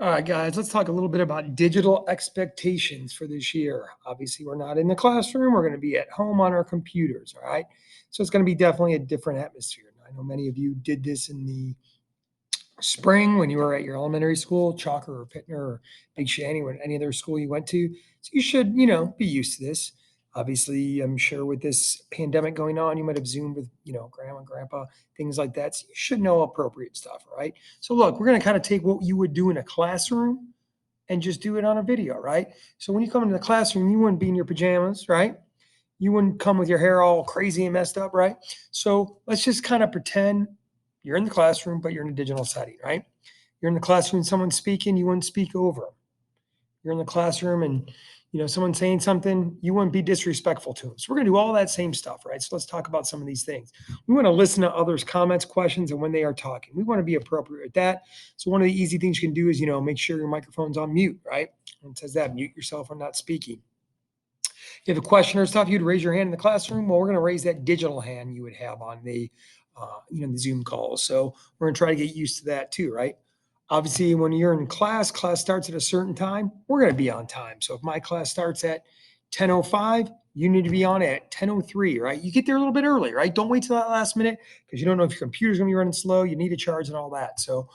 All right, guys, let's talk a little bit about digital expectations for this year. Obviously, we're not in the classroom. We're going to be at home on our computers. All right. So it's going to be definitely a different atmosphere. I know many of you did this in the spring when you were at your elementary school, Chalker or Pittner or Big Shanty, or any other school you went to. So you should, be used to this. Obviously, I'm sure with this pandemic going on, you might have Zoomed with, grandma and grandpa, things like that. So you should know appropriate stuff, right? So look, we're going to kind of take what you would do in a classroom and just do it on a video, right? So when you come into the classroom, you wouldn't be in your pajamas, right? You wouldn't come with your hair all crazy and messed up, right? So let's just kind of pretend you're in the classroom, but you're in a digital setting, right? You're in the classroom, someone's speaking, you wouldn't speak over them. You're in the classroom and someone's saying something, you wouldn't be disrespectful to them. So we're going to do all that same stuff, right? So let's talk about some of these things. We want to listen to others' comments, questions, and when they are talking. We want to be appropriate with that. So one of the easy things you can do is, make sure your microphone's on mute, right? When it says that, mute yourself when not speaking. If you have a question or stuff, you'd raise your hand in the classroom. Well, we're going to raise that digital hand you would have on the, the Zoom calls. So we're going to try to get used to that too, right? Obviously, when you're in class starts at a certain time. We're going to be on time. So if my class starts at 10:05, you need to be on at 10:03, right? You get there a little bit early, right? Don't wait till that last minute because you don't know if your computer's going to be running slow. You need a charge and all that. So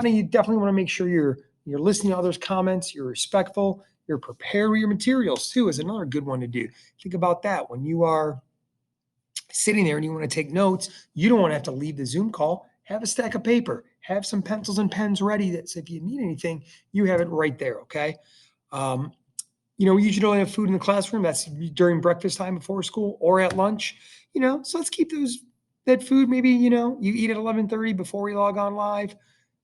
you definitely want to make sure you're listening to others' comments, you're respectful, you're prepared with your materials too, is another good one to do. Think about that. When you are sitting there and you want to take notes, you don't want to have to leave the Zoom call. Have a stack of paper, have some pencils and pens ready that so if you need anything, you have it right there. Okay. We usually don't have food in the classroom. That's during breakfast time before school or at lunch, so let's keep that food. Maybe, you eat at 11:30 before we log on live.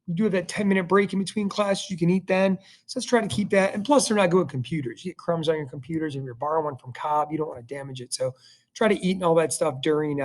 You do have that 10-minute break in between classes. You can eat then. So let's try to keep that. And plus, they're not good computers. You get crumbs on your computers. If you're borrowing one from Cobb, you don't want to damage it. So try to eat and all that stuff during,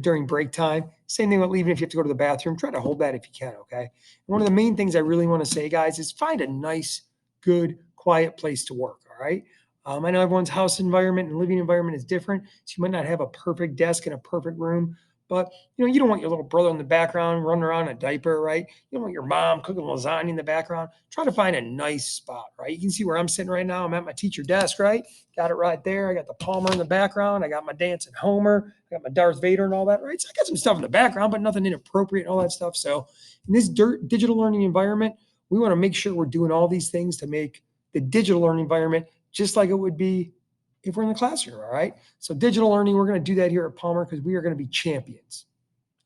during break time. Same thing with leaving if you have to go to the bathroom. Try to hold that if you can, okay? And one of the main things I really want to say, guys, is find a nice, good, quiet place to work, all right? I know everyone's house environment and living environment is different, so you might not have a perfect desk in a perfect room, but you don't want your little brother in the background running around in a diaper, right? You don't want your mom cooking lasagna in the background. Try to find a nice spot, right? You can see where I'm sitting right now. I'm at my teacher desk, right? Got it right there. I got the Palmer in the background. I got my dancing Homer. I got my Darth Vader and all that, right? So I got some stuff in the background, but nothing inappropriate and all that stuff. So in this digital learning environment, we want to make sure we're doing all these things to make the digital learning environment just like it would be if we're in the classroom, all right? So digital learning, we're going to do that here at Palmer because we are going to be champions.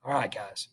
All right, guys.